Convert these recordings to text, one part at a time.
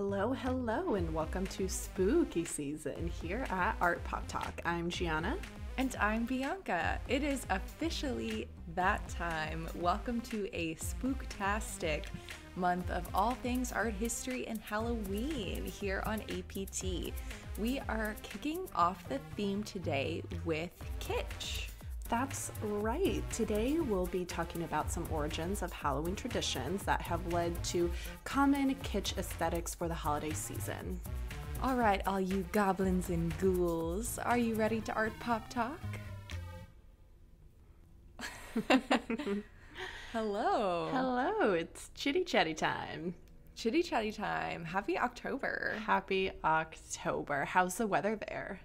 Hello, and welcome to Spooky Season here at Art Pop Talk. I'm Gianna. And I'm Bianca. It is officially that time. Welcome to a spooktastic month of all things art history and Halloween here on APT. We are kicking off the theme today with Kitsch. That's right. Today we'll be talking about some origins of Halloween traditions that have led to common kitsch aesthetics for the holiday season. All right, all you goblins and ghouls, are you ready to Art Pop Talk? Hello. Hello, it's Chitty Chatty time. Chitty Chatty time. Happy October. Happy October. How's the weather there?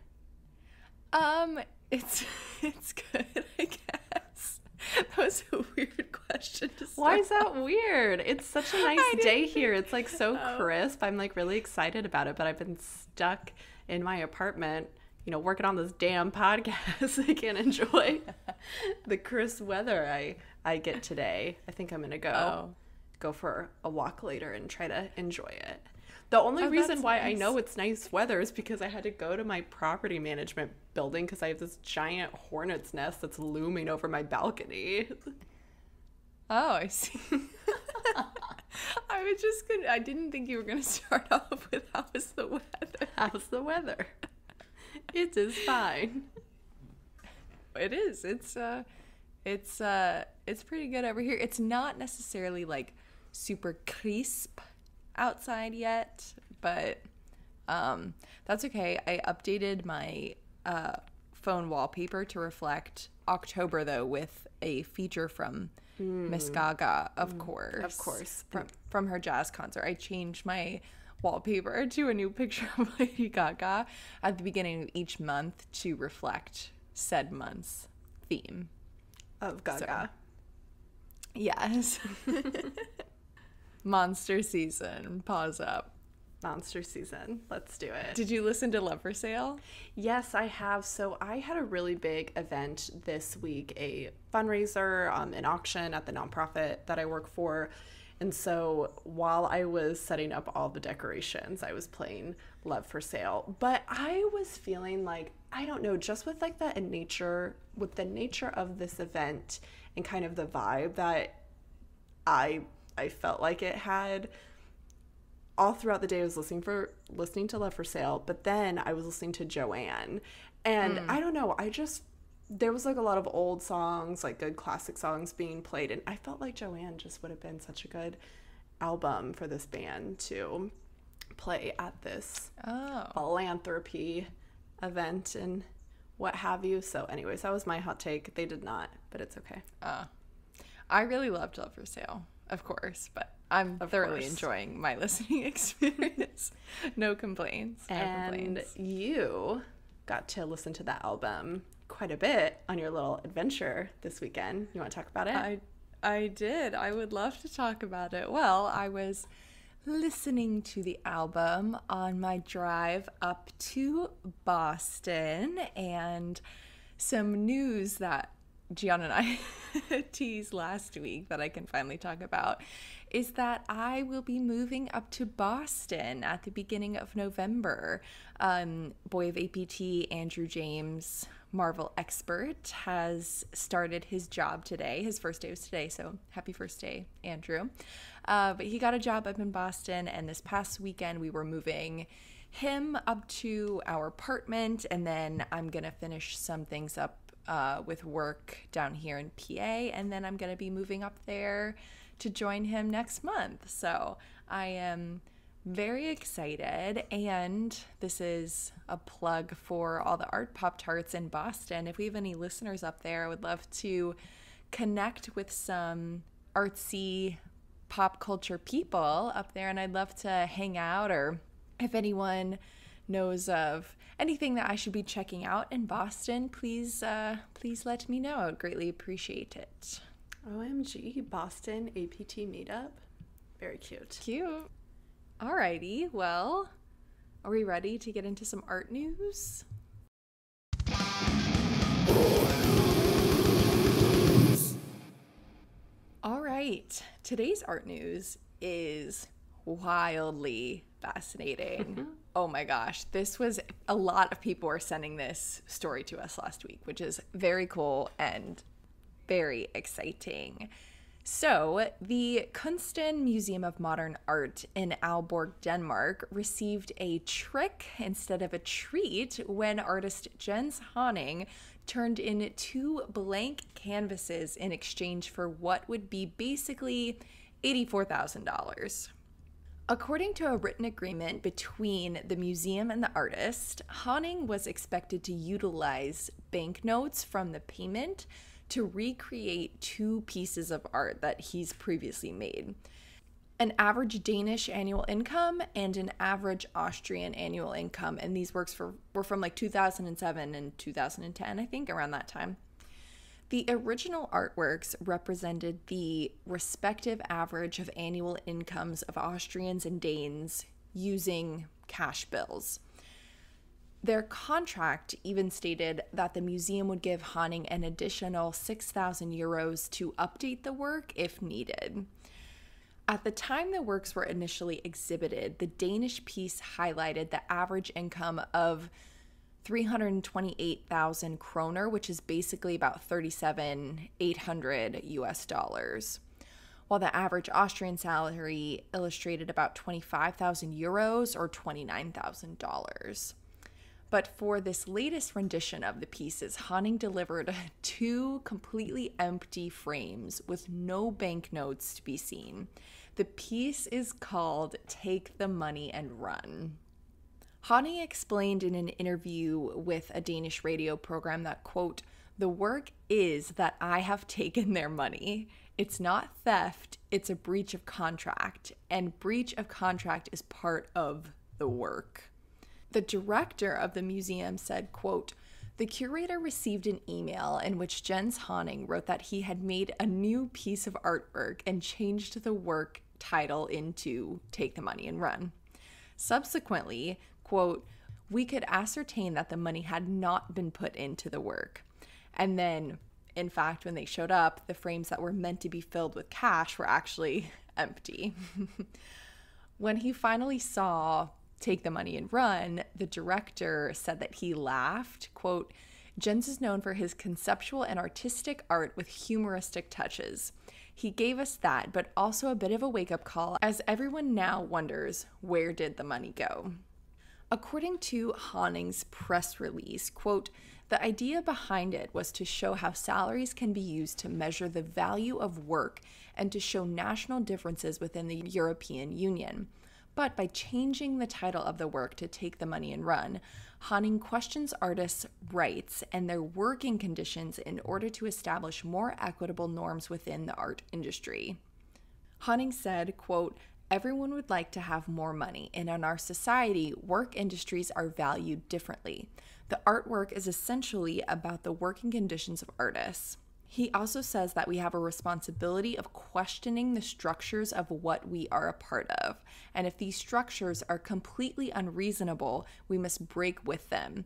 It's good, I guess. That was a weird question to start. Why is that weird? It's such a nice day here. It's like so crisp. I'm like really excited about it, but I've been stuck in my apartment, working on this damn podcast. I can't enjoy the crisp weather I get today. I think I'm going to go for a walk later and try to enjoy it. The only reason why I know it's nice weather is because I had to go to my property management building because I have this giant hornet's nest that's looming over my balcony. Oh, I see. I didn't think you were going to start off with how's the weather. How's the weather? It is fine. It is. It's pretty good over here. It's not necessarily like super crisp outside yet, but that's okay. I updated my phone wallpaper to reflect October though with a feature from Miss Gaga, of course, from her jazz concert. I changed my wallpaper to a new picture of Lady Gaga at the beginning of each month to reflect said month's theme of Gaga. So, yes. Monster season. Pause up. Monster season. Let's do it. Did you listen to Love for Sale? Yes, I have. So I had a really big event this week, a fundraiser, an auction at the nonprofit that I work for. And so while I was setting up all the decorations, I was playing Love for Sale. But I was feeling like, I don't know, just with like the nature of this event and kind of the vibe that I felt like it had all throughout the day. I was listening to Love for Sale, but then I was listening to Joanne, and I don't know, there was like a lot of old songs, like good classic songs being played, and I felt like Joanne just would have been such a good album for this band to play at this philanthropy event and what have you. So anyways, that was my hot take. They did not, but it's okay. I really loved Love for Sale. Of course, but I'm thoroughly enjoying my listening experience. No complaints. And you got to listen to that album quite a bit on your little adventure this weekend. You want to talk about it? I did. I would love to talk about it. Well, I was listening to the album on my drive up to Boston, and some news that Gianna and I teased last week that I can finally talk about is that I will be moving up to Boston at the beginning of November. Boy of APT, Andrew James, Marvel expert, has started his job today. His first day was today, so happy first day, Andrew. But he got a job up in Boston, and this past weekend we were moving him up to our apartment, and then I'm going to finish some things up with work down here in PA, and then I'm going to be moving up there to join him next month. So I am very excited, and this is a plug for all the Art Pop Tarts in Boston. If we have any listeners up there, I would love to connect with some artsy pop culture people up there, and I'd love to hang out, or if anyone knows of anything that I should be checking out in Boston, please let me know. I would greatly appreciate it. OMG, Boston APT meetup. Very cute. Cute. Alrighty, well, are we ready to get into some art news? All right, today's art news is wildly fascinating. Oh my gosh, a lot of people were sending this story to us last week, which is very cool and very exciting. So, the Kunsten Museum of Modern Art in Aalborg, Denmark, received a trick instead of a treat when artist Jens Honning turned in 2 blank canvases in exchange for what would be basically $84,000. According to a written agreement between the museum and the artist, Honning was expected to utilize banknotes from the payment to recreate 2 pieces of art that he's previously made. An average Danish annual income and an average Austrian annual income. And these works were from like 2007 and 2010, I think, around that time. The original artworks represented the respective average of annual incomes of Austrians and Danes using cash bills. Their contract even stated that the museum would give Honning an additional 6,000 euros to update the work if needed. At the time the works were initially exhibited, the Danish piece highlighted the average income of 328,000 kroner, which is basically about $37,800 US, while the average Austrian salary illustrated about 25,000 euros or $29,000. But for this latest rendition of the pieces, Honning delivered 2 completely empty frames with no banknotes to be seen. The piece is called Take the Money and Run. Honning explained in an interview with a Danish radio program that, quote, "The work is that I have taken their money. It's not theft, it's a breach of contract, and breach of contract is part of the work." The director of the museum said, quote, "The curator received an email in which Jens Honning wrote that he had made a new piece of artwork and changed the work title into Take the Money and Run. Subsequently, quote, we could ascertain that the money had not been put into the work. And then, in fact, when they showed up, the frames that were meant to be filled with cash were actually empty." When he finally saw Take the Money and Run, the director said that he laughed, quote, "Jens is known for his conceptual and artistic art with humoristic touches. He gave us that, but also a bit of a wake-up call as everyone now wonders, where did the money go?" According to Honning's press release, quote, "The idea behind it was to show how salaries can be used to measure the value of work and to show national differences within the European Union. But by changing the title of the work to Take the Money and Run, Honning questions artists' rights and their working conditions in order to establish more equitable norms within the art industry." Honning said, quote, "Everyone would like to have more money, and in our society, work industries are valued differently. The artwork is essentially about the working conditions of artists." He also says that we have a responsibility of questioning the structures of what we are a part of, and if these structures are completely unreasonable, we must break with them.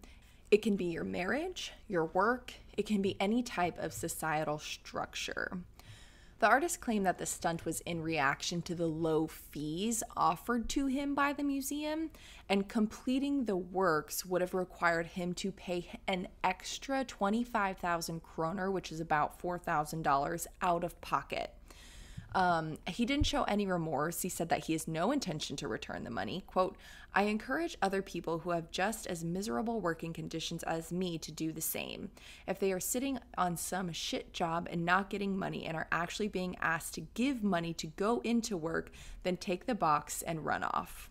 It can be your marriage, your work, it can be any type of societal structure. The artist claimed that the stunt was in reaction to the low fees offered to him by the museum, and completing the works would have required him to pay an extra 25,000 kroner, which is about $4,000, out of pocket. He didn't show any remorse. He said that he has no intention to return the money. Quote, "I encourage other people who have just as miserable working conditions as me to do the same. If they are sitting on some shit job and not getting money and are actually being asked to give money to go into work, then take the box and run off."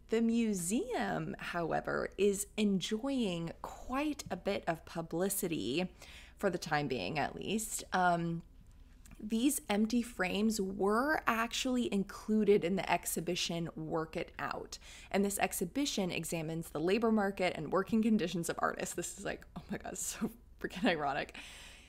The museum, however, is enjoying quite a bit of publicity, for the time being at least. These empty frames were actually included in the exhibition Work It Out. And this exhibition examines the labor market and working conditions of artists. This is like, oh my God, so freaking ironic.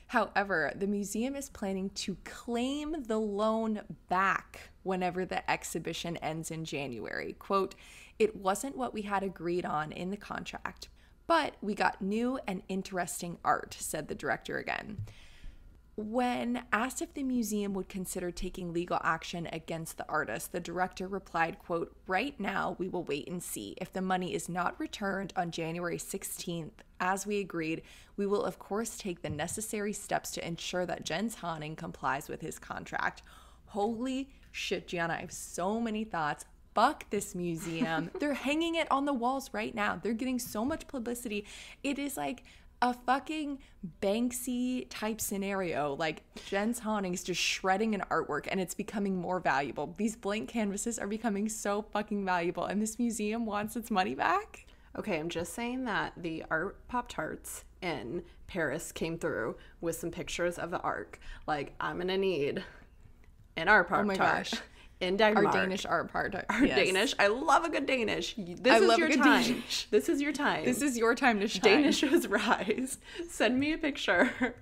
However, the museum is planning to claim the loan back whenever the exhibition ends in January. Quote, "It wasn't what we had agreed on in the contract, but we got new and interesting art," said the director again. When asked if the museum would consider taking legal action against the artist, the director replied, quote, "Right now, we will wait and see. If the money is not returned on January 16th, as we agreed, we will of course take the necessary steps to ensure that Jens Hanning complies with his contract." Holy shit, Gianna, I have so many thoughts. Fuck this museum. They're hanging it on the walls right now. They're getting so much publicity. It is like a fucking Banksy type scenario. Like Jens Hanning's just shredding an artwork and it's becoming more valuable. These blank canvases are becoming so fucking valuable and this museum wants its money back. Okay, I'm just saying that the Art Pop-Tarts in Paris came through with some pictures of the Ark. Like, I'm gonna need an Art Pop-Tart. Oh my gosh. In Denmark. Our Danish art part. Our yes. Danish. I love a good Danish. I love your a good time. Danish. This is your time. This is your time to shine. Danishes rise. Send me a picture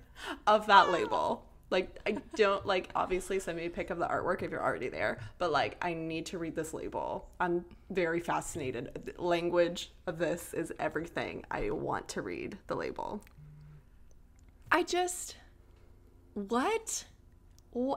of that label. Like, I don't, like, obviously send me a pic of the artwork if you're already there. But, like, I need to read this label. I'm very fascinated. The language of this is everything. I want to read the label. What?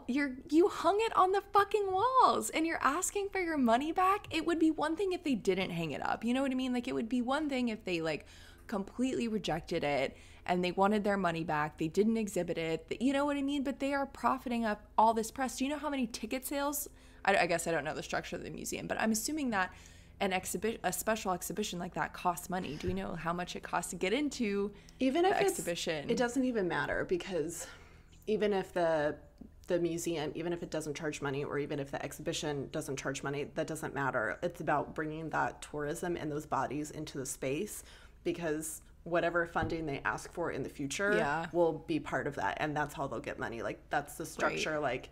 You hung it on the fucking walls and you're asking for your money back? It would be one thing if they didn't hang it up. You know what I mean? Like, it would be one thing if they, like, completely rejected it and they wanted their money back. They didn't exhibit it. You know what I mean? But they are profiting up all this press. Do you know how many ticket sales? I guess I don't know the structure of the museum, but I'm assuming that a special exhibition like that costs money. Do you know how much it costs to get into even if the exhibition? It doesn't even matter, because even if the museum, even if it doesn't charge money, or even if the exhibition doesn't charge money, that doesn't matter. It's about bringing that tourism and those bodies into the space, because whatever funding they ask for in the future will be part of that, and that's how they'll get money. Like, that's the structure. Right. Like,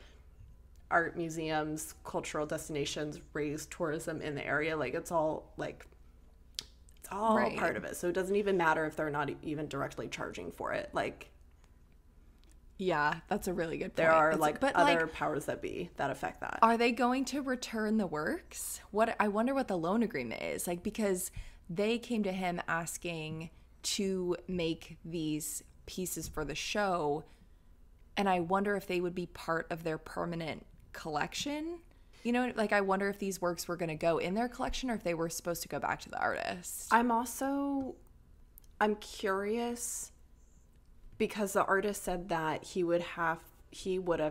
art museums, cultural destinations raise tourism in the area. Like, it's all right. Part of it. So it doesn't even matter if they're not even directly charging for it. Like, yeah, that's a really good point. There are other powers that be that affect that. Are they going to return the works? I wonder what the loan agreement is. Like, because they came to him asking to make these pieces for the show, and I wonder if they would be part of their permanent collection. You know, like, I wonder if these works were going to go in their collection or if they were supposed to go back to the artist. I'm curious, because the artist said that he would have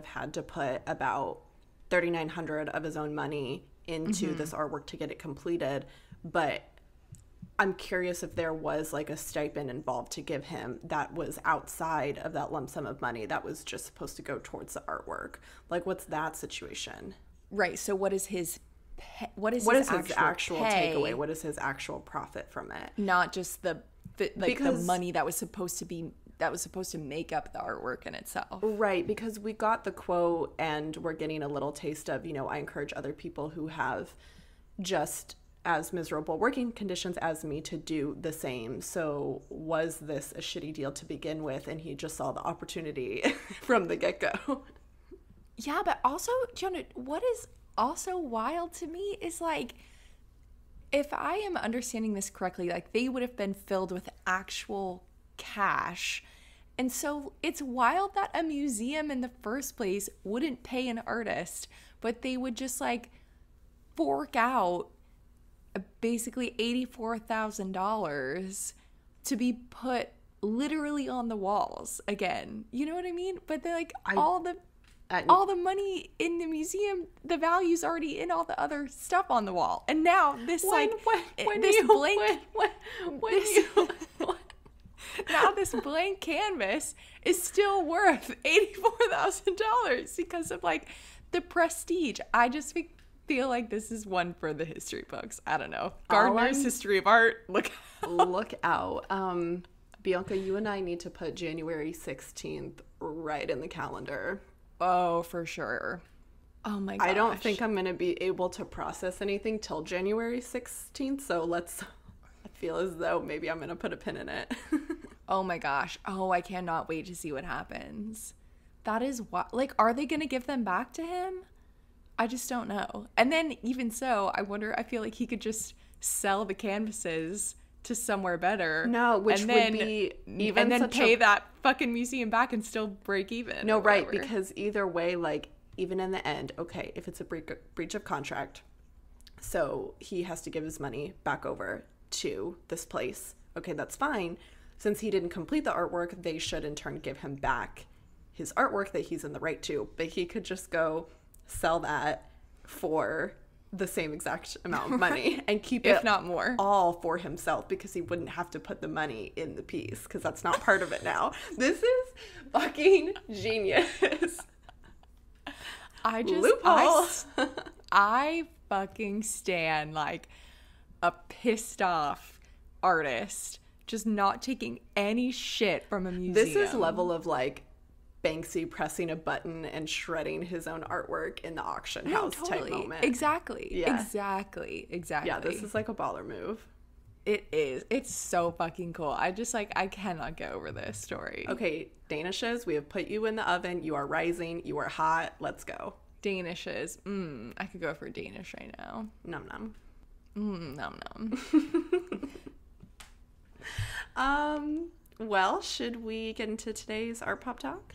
had to put about $3,900 of his own money into this artwork to get it completed. But I'm curious if there was like a stipend involved to give him that was outside of that lump sum of money that was just supposed to go towards the artwork. Like, what's that situation? Right. So what is his his actual takeaway? What is his actual profit from it? Not just the money that was supposed to make up the artwork in itself. Right, because we got the quote and we're getting a little taste of, I encourage other people who have just as miserable working conditions as me to do the same. So was this a shitty deal to begin with, and he just saw the opportunity from the get-go? Yeah, but also, Jonah, what is also wild to me is, like, if I am understanding this correctly, like, they would have been filled with actual cash. And so it's wild that a museum in the first place wouldn't pay an artist, but they would just, like, fork out basically $84,000 to be put literally on the walls again. You know what I mean? But they're like, all the money in the museum, the value's already in all the other stuff on the wall. And now this now this blank canvas is still worth $84,000 because of, like, the prestige. I just feel like this is one for the history books. I don't know. Gardner's History of Art. Look out. Bianca, you and I need to put January 16th right in the calendar. Oh, for sure. Oh my gosh. I don't think I'm going to be able to process anything till January 16th, so I feel as though maybe I'm going to put a pin in it. Oh my gosh. Oh, I cannot wait to see what happens. That is what, like, are they going to give them back to him? I just don't know. And then even so, I feel like he could just sell the canvases to somewhere better. No, which and would then, be even and then such pay that fucking museum back and still break even. No, or right, whatever. because either way, like, even in the end, okay, if it's a breach of contract, so he has to give his money back over to this place. Okay, that's fine. Since he didn't complete the artwork, they should in turn give him back his artwork that he's in the right to. But he could just go sell that for the same exact amount of money and keep if it not more all for himself, because he wouldn't have to put the money in the piece because that's not part of it now. This is fucking genius. I fucking stand like a pissed off artist just not taking any shit from a museum. This is level of like Banksy pressing a button and shredding his own artwork in the auction house type moment. Exactly. Yeah. Exactly. Yeah, this is like a baller move. It is. It's so fucking cool. I just like, I cannot get over this story. Okay, Danishes, we have put you in the oven. You are rising. You are hot. Let's go. Danishes. I could go for a Danish right now. Num num. Num num. Well, should we get into today's Art Pop Talk?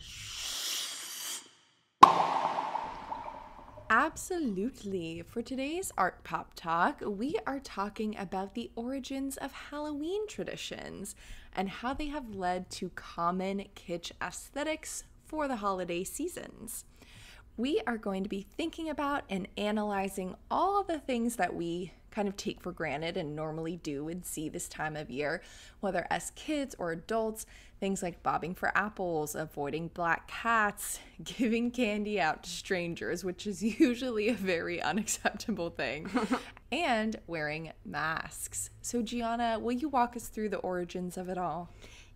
Absolutely. For today's Art Pop Talk, we are talking about the origins of Halloween traditions and how they have led to common kitsch aesthetics for the holiday seasons. We are going to be thinking about and analyzing all of the things that we kind of take for granted and normally do and see this time of year, whether as kids or adults, things like bobbing for apples, avoiding black cats, giving candy out to strangers, which is usually a very unacceptable thing, and wearing masks. So Gianna, will you walk us through the origins of it all?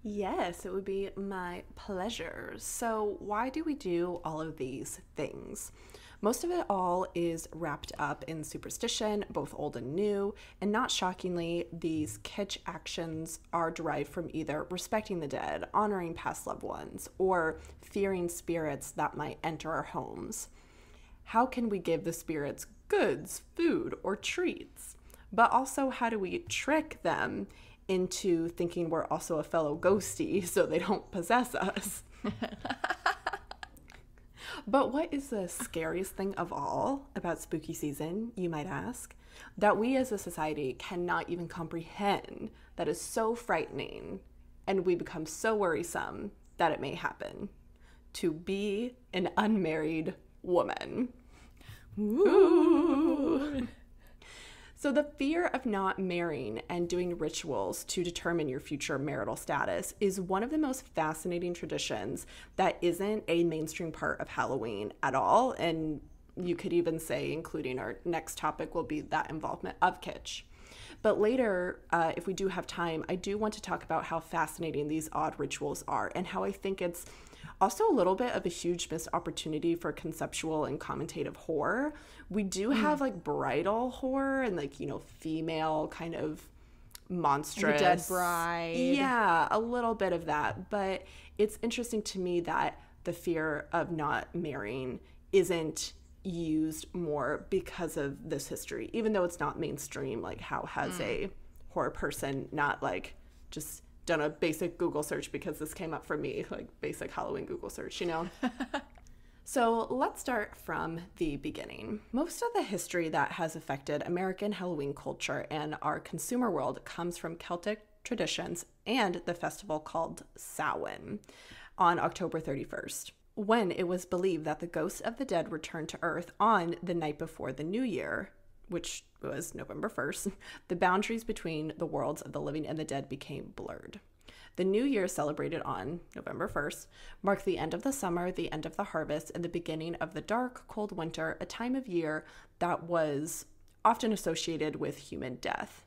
Yes, it would be my pleasure. So why do we do all of these things? Most of it all is wrapped up in superstition, both old and new, and not shockingly, these kitsch actions are derived from either respecting the dead, honoring past loved ones, or fearing spirits that might enter our homes. How can we give the spirits goods, food, or treats? But also, how do we trick them into thinking we're also a fellow ghostie so they don't possess us? But what is the scariest thing of all about spooky season, you might ask? That we as a society cannot even comprehend, that is so frightening, and we become so worrisome that it may happen. To be an unmarried woman. Ooh. So the fear of not marrying and doing rituals to determine your future marital status is one of the most fascinating traditions that isn't a mainstream part of Halloween at all. And you could even say, including our next topic, will be that involvement of kitsch. But later, if we do have time, I do want to talk about how fascinating these odd rituals are and how I think it's also a little bit of a huge missed opportunity for conceptual and commentative horror. We do have like bridal horror and like, you know, female kind of monstrous. The dead bride. Yeah, a little bit of that. But it's interesting to me that the fear of not marrying isn't used more because of this history, even though it's not mainstream. Like, how has a horror person not like just done a basic Google search because this came up for me, like basic Halloween Google search, you know? So let's start from the beginning. Most of the history that has affected American Halloween culture and our consumer world comes from Celtic traditions and the festival called Samhain on October 31st, when it was believed that the ghosts of the dead returned to Earth on the night before the New Year, which was November 1st, the boundaries between the worlds of the living and the dead became blurred. The New Year, celebrated on November 1st, marked the end of the summer, the end of the harvest, and the beginning of the dark, cold winter, a time of year that was often associated with human death.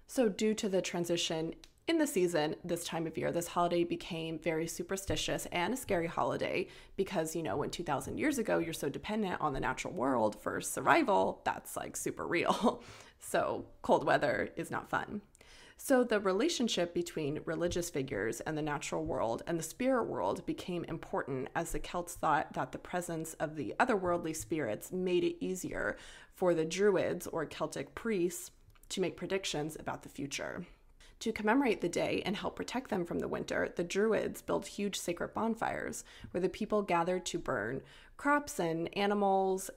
So due to the transition in the season, this time of year, this holiday became very superstitious and a scary holiday because, you know, when 2,000 years ago, you're so dependent on the natural world for survival, that's like super real. So cold weather is not fun. So the relationship between religious figures and the natural world and the spirit world became important as the Celts thought that the presence of the otherworldly spirits made it easier for the Druids or Celtic priests to make predictions about the future. To commemorate the day and help protect them from the winter, the Druids built huge sacred bonfires where the people gathered to burn crops and animals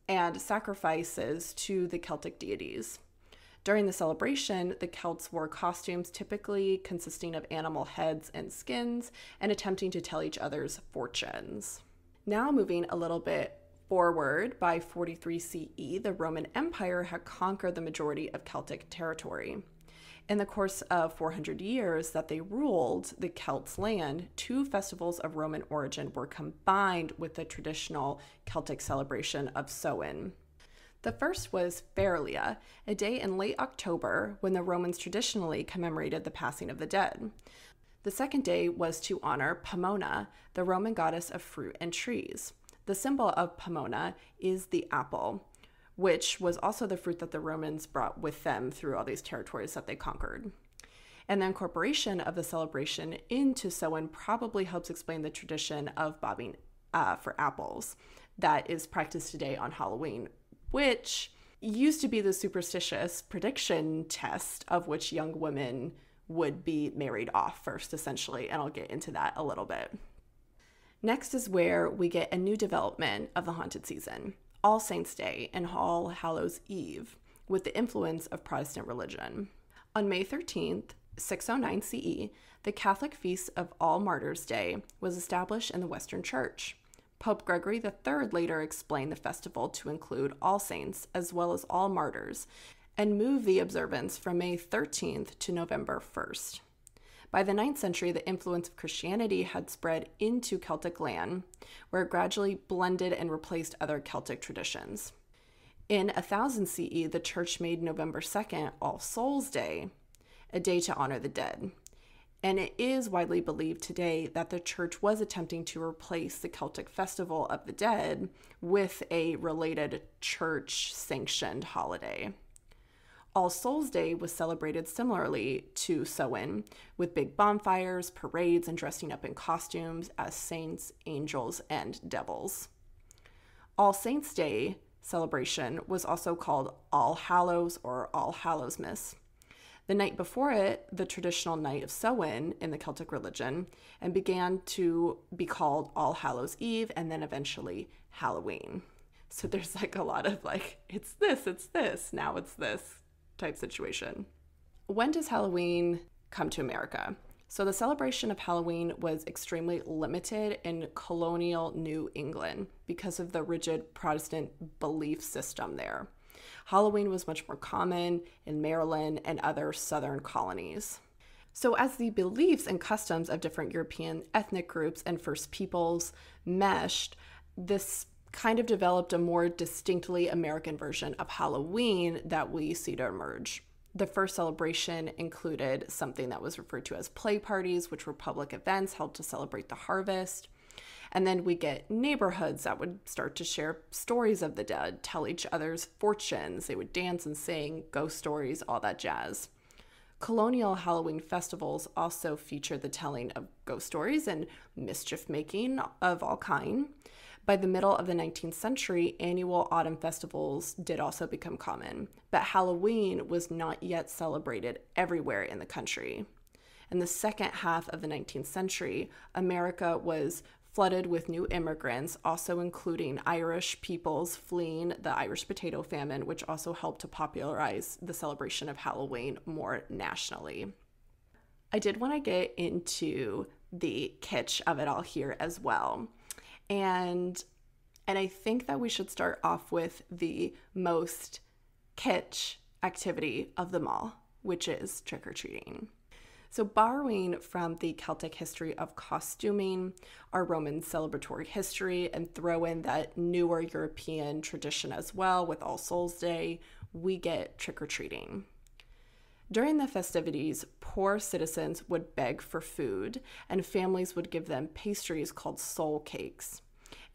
and sacrifices to the Celtic deities. During the celebration, the Celts wore costumes typically consisting of animal heads and skins and attempting to tell each other's fortunes. Now moving a little bit forward, by 43 CE, the Roman Empire had conquered the majority of Celtic territory. In the course of 400 years that they ruled the Celts' land, 2 festivals of Roman origin were combined with the traditional Celtic celebration of Samhain. The first was Feralia, a day in late October when the Romans traditionally commemorated the passing of the dead. The second day was to honor Pomona, the Roman goddess of fruit and trees. The symbol of Pomona is the apple, which was also the fruit that the Romans brought with them through all these territories that they conquered. And the incorporation of the celebration into Samhain probably helps explain the tradition of bobbing for apples that is practiced today on Halloween, which used to be the superstitious prediction test of which young women would be married off first, essentially, and I'll get into that a little bit. Next is where we get a new development of the haunted season, All Saints' Day and All Hallows' Eve, with the influence of Protestant religion. On May 13th, 609 CE, the Catholic Feast of All Martyrs' Day was established in the Western Church. Pope Gregory III later explained the festival to include all saints as well as all martyrs, and moved the observance from May 13th to November 1st. By the 9th century, the influence of Christianity had spread into Celtic land, where it gradually blended and replaced other Celtic traditions. In 1000 CE, the church made November 2nd All Souls' Day, a day to honor the dead. And it is widely believed today that the church was attempting to replace the Celtic Festival of the Dead with a related church-sanctioned holiday. All Souls' Day was celebrated similarly to Samhain, with big bonfires, parades, and dressing up in costumes as saints, angels, and devils. All Saints' Day celebration was also called All Hallows or All Hallowsmas. The night before it, the traditional night of Samhain in the Celtic religion, and began to be called All Hallows' Eve and then eventually Halloween. So there's like a lot of like, it's this, now it's this type situation. When does Halloween come to America? So the celebration of Halloween was extremely limited in colonial New England because of the rigid Protestant belief system there. Halloween was much more common in Maryland and other southern colonies. So as the beliefs and customs of different European ethnic groups and First Peoples meshed, this kind of developed a more distinctly American version of Halloween that we see to emerge. The first celebration included something that was referred to as play parties, which were public events held to celebrate the harvest. And then we get neighborhoods that would start to share stories of the dead, tell each other's fortunes. They would dance and sing, ghost stories, all that jazz. Colonial Halloween festivals also featured the telling of ghost stories and mischief making of all kind. By the middle of the 19th century, annual autumn festivals did also become common, but Halloween was not yet celebrated everywhere in the country. In the second half of the 19th century, America was flooded with new immigrants, also including Irish peoples fleeing the Irish potato famine, which also helped to popularize the celebration of Halloween more nationally. I did want to get into the kitsch of it all here as well. And I think that we should start off with the most kitsch activity of them all, which is trick-or-treating. So borrowing from the Celtic history of costuming, our Roman celebratory history, and throw in that newer European tradition as well with All Souls' Day, we get trick-or-treating. During the festivities, poor citizens would beg for food, and families would give them pastries called soul cakes.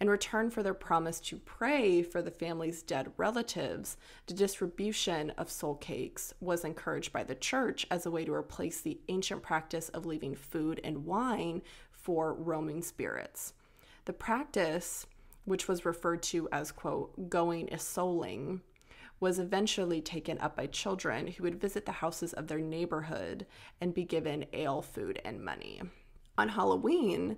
In return for their promise to pray for the family's dead relatives, the distribution of soul cakes was encouraged by the church as a way to replace the ancient practice of leaving food and wine for roaming spirits. The practice, which was referred to as, quote, going a souling, was eventually taken up by children who would visit the houses of their neighborhood and be given ale, food, and money. On Halloween,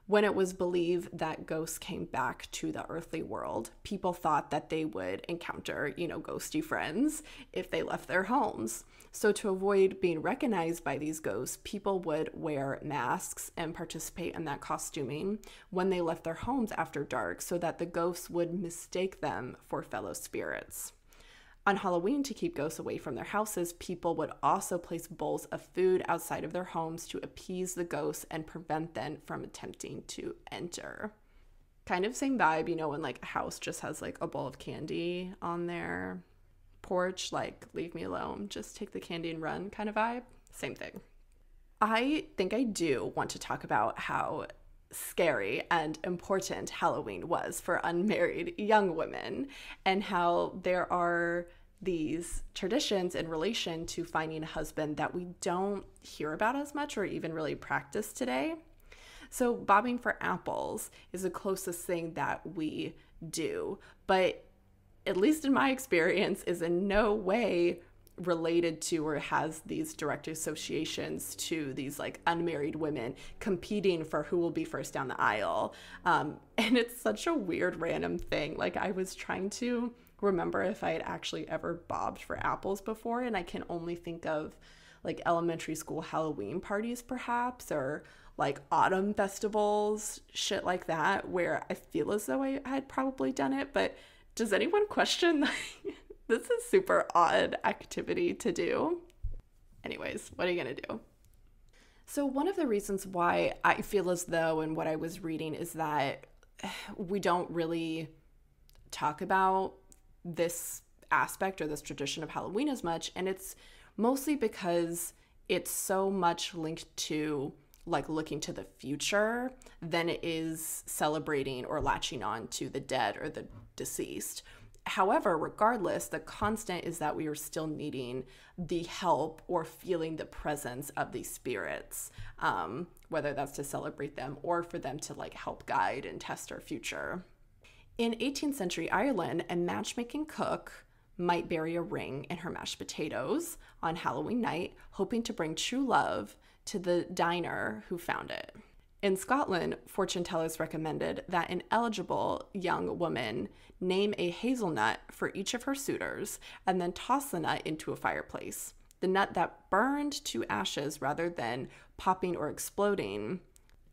when it was believed that ghosts came back to the earthly world, people thought that they would encounter, ghosty friends if they left their homes. So to avoid being recognized by these ghosts, people would wear masks and participate in that costuming when they left their homes after dark so that the ghosts would mistake them for fellow spirits. On Halloween, to keep ghosts away from their houses, people would also place bowls of food outside of their homes to appease the ghosts and prevent them from attempting to enter. Kind of same vibe, when like a house just has like a bowl of candy on their porch, like leave me alone, just take the candy and run kind of vibe. Same thing. I think I do want to talk about how scary and important Halloween was for unmarried young women, and how there are these traditions in relation to finding a husband that we don't hear about as much or even really practice today. So bobbing for apples is the closest thing that we do, but at least in my experience is in no way related to or has these direct associations to these like unmarried women competing for who will be first down the aisle. And it's such a weird random thing. Like, I was trying to remember if I had actually ever bobbed for apples before, and I can only think of like elementary school Halloween parties perhaps, or like autumn festivals, shit like that, where I feel as though I had probably done it. But does anyone question this is super odd activity to do? Anyways, what are you gonna do? So one of the reasons why I feel as though, and what I was reading, is that we don't really talk about this aspect or this tradition of Halloween as much, and it's mostly because it's so much linked to like looking to the future than it is celebrating or latching on to the dead or the deceased. However, regardless, the constant is that we are still needing the help or feeling the presence of these spirits, whether that's to celebrate them or for them to like help guide and test our future. In 18th century Ireland, a matchmaking cook might bury a ring in her mashed potatoes on Halloween night, hoping to bring true love to the diner who found it. In Scotland, fortune tellers recommended that an eligible young woman name a hazelnut for each of her suitors and then toss the nut into a fireplace. The nut that burned to ashes rather than popping or exploding,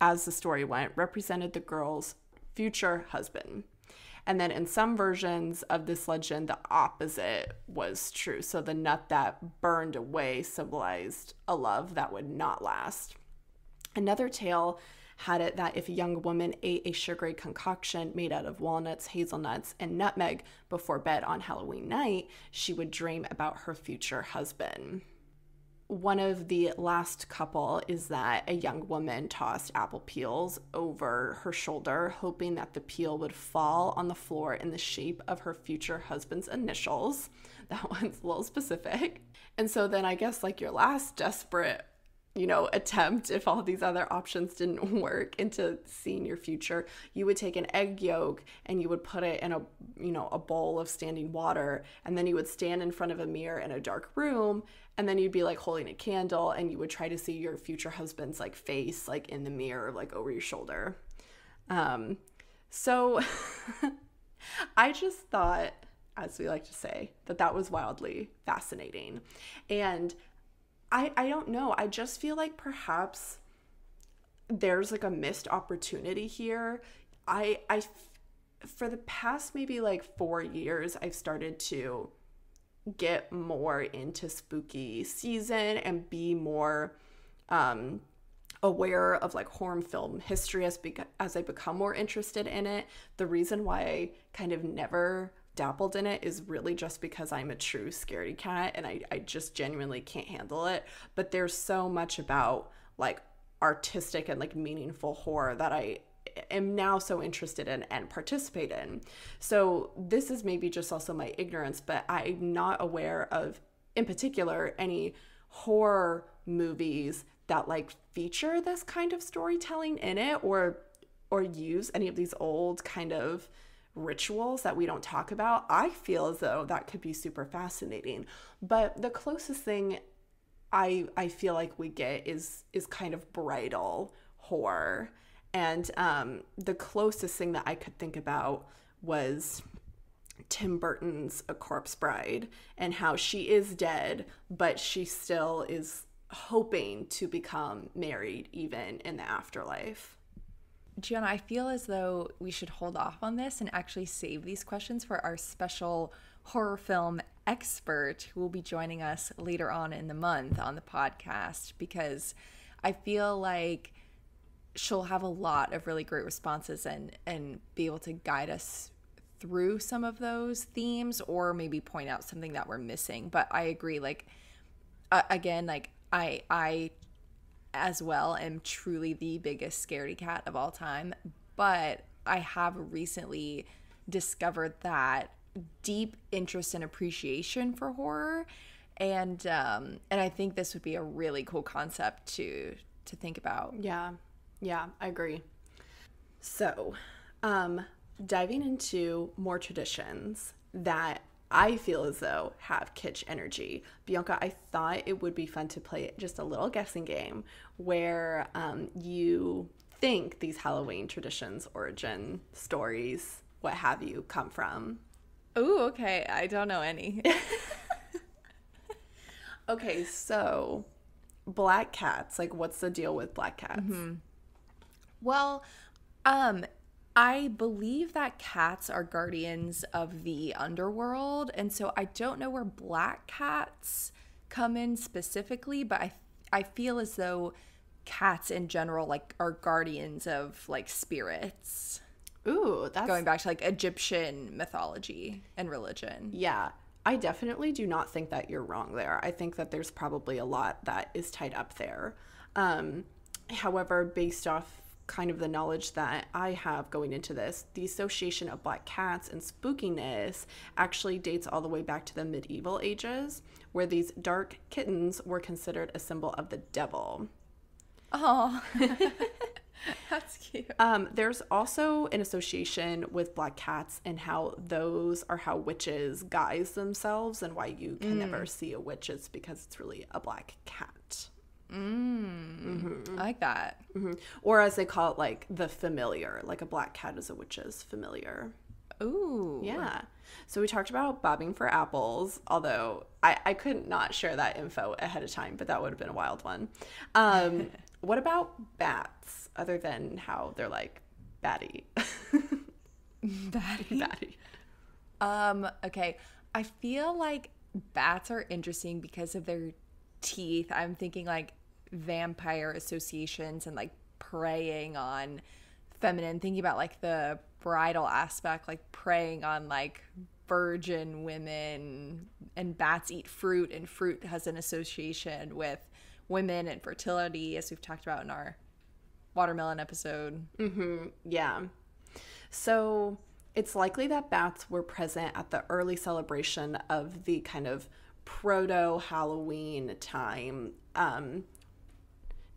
as the story went, represented the girl's future husband. And then in some versions of this legend, the opposite was true. So the nut that burned away symbolized a love that would not last. Another tale had it that if a young woman ate a sugary concoction made out of walnuts, hazelnuts, and nutmeg before bed on Halloween night, she would dream about her future husband. One of the last couple is that a young woman tossed apple peels over her shoulder, hoping that the peel would fall on the floor in the shape of her future husband's initials. That one's a little specific. And so then I guess like your last desperate attempt, if all these other options didn't work into seeing your future, you would take an egg yolk and you would put it in a bowl of standing water, and then you would stand in front of a mirror in a dark room, and then you'd be like holding a candle, and you would try to see your future husband's like face like in the mirror, like over your shoulder. So I just thought, as we like to say, that was wildly fascinating. And I don't know. I just feel like perhaps there's like a missed opportunity here. For the past maybe like 4 years, I've started to get more into spooky season and be more aware of like horror film history as I become more interested in it. The reason why I kind of never dabbled in it is really just because I'm a true scaredy cat and I just genuinely can't handle it. But there's so much about like artistic and like meaningful horror that I am now so interested in and participate in. So this is maybe just also my ignorance, but I'm not aware of, in particular, any horror movies that like feature this kind of storytelling in it, or use any of these old kind of rituals that we don't talk about, I feel as though that could be super fascinating. But the closest thing I feel like we get is kind of bridal horror. And the closest thing that I could think about was Tim Burton's A Corpse Bride, and how she is dead, but she still is hoping to become married even in the afterlife. Gianna, I feel as though we should hold off on this and actually save these questions for our special horror film expert who will be joining us later on in the month on the podcast, because I feel like she'll have a lot of really great responses and be able to guide us through some of those themes, or maybe point out something that we're missing. But I agree, like, again, like I as well am truly the biggest scaredy cat of all time, but I have recently discovered that deep interest and appreciation for horror, and I think this would be a really cool concept to think about. Yeah, I agree. So, diving into more traditions that I feel as though have kitsch energy. Bianca, I thought it would be fun to play just a little guessing game where you think these Halloween traditions, origin stories, what have you, come from. Oh, okay. I don't know any. Okay, so black cats, like what's the deal with black cats? Mm-hmm. Well, I believe that cats are guardians of the underworld, and so I don't know where black cats come in specifically, but I feel as though cats in general like are guardians of like spirits. Ooh, that's going back to like Egyptian mythology and religion. Yeah, I definitely do not think that you're wrong there. I think that there's probably a lot that is tied up there. However, based off kind of the knowledge that I have going into this, the association of black cats and spookiness actually dates all the way back to the medieval ages, where these dark kittens were considered a symbol of the devil. Oh, that's cute. There's also an association with black cats and how those are how witches guise themselves, and why you can never see a witch is because it's really a black cat. I like that. Or as they call it, like the familiar, like a black cat is a witch's familiar. Ooh. Yeah. So we talked about bobbing for apples, although I couldn't not share that info ahead of time, but that would have been a wild one. What about bats, other than how they're like batty? Batty? Okay. I feel like bats are interesting because of their teeth. I'm thinking like vampire associations and like preying on feminine, thinking about like the bridal aspect, like preying on like virgin women, and bats eat fruit, and fruit has an association with women and fertility, as we've talked about in our watermelon episode. Yeah. So it's likely that bats were present at the early celebration of the kind of proto-Halloween time,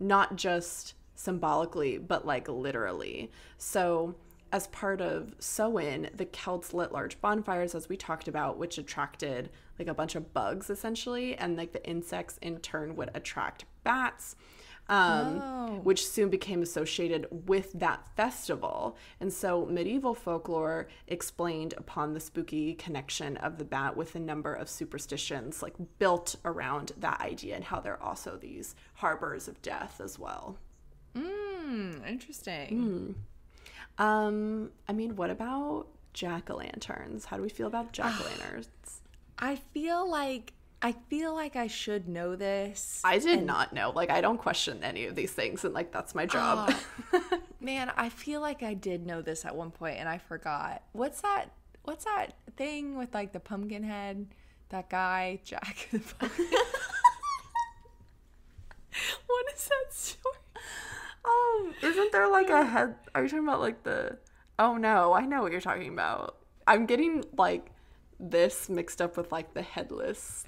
not just symbolically, but like literally. So as part of Samhain, the Celts lit large bonfires, as we talked about, which attracted like a bunch of bugs essentially, and like the insects in turn would attract bats, which soon became associated with that festival. And so medieval folklore explained upon the spooky connection of the bat with a number of superstitions like built around that idea, and how they're also these harbors of death as well. Interesting. I mean, what about jack-o'-lanterns? How do we feel about jack-o'-lanterns? I feel like I should know this. I did not know. Like, I don't question any of these things, and like that's my job. Man, I feel like I did know this at one point and I forgot. What's that thing with like the pumpkin head? That guy, Jack the Pumpkin. What is that story? Isn't there like a head? Are you talking about like the? Oh no, I know what you're talking about. I'm getting like this mixed up with like the headless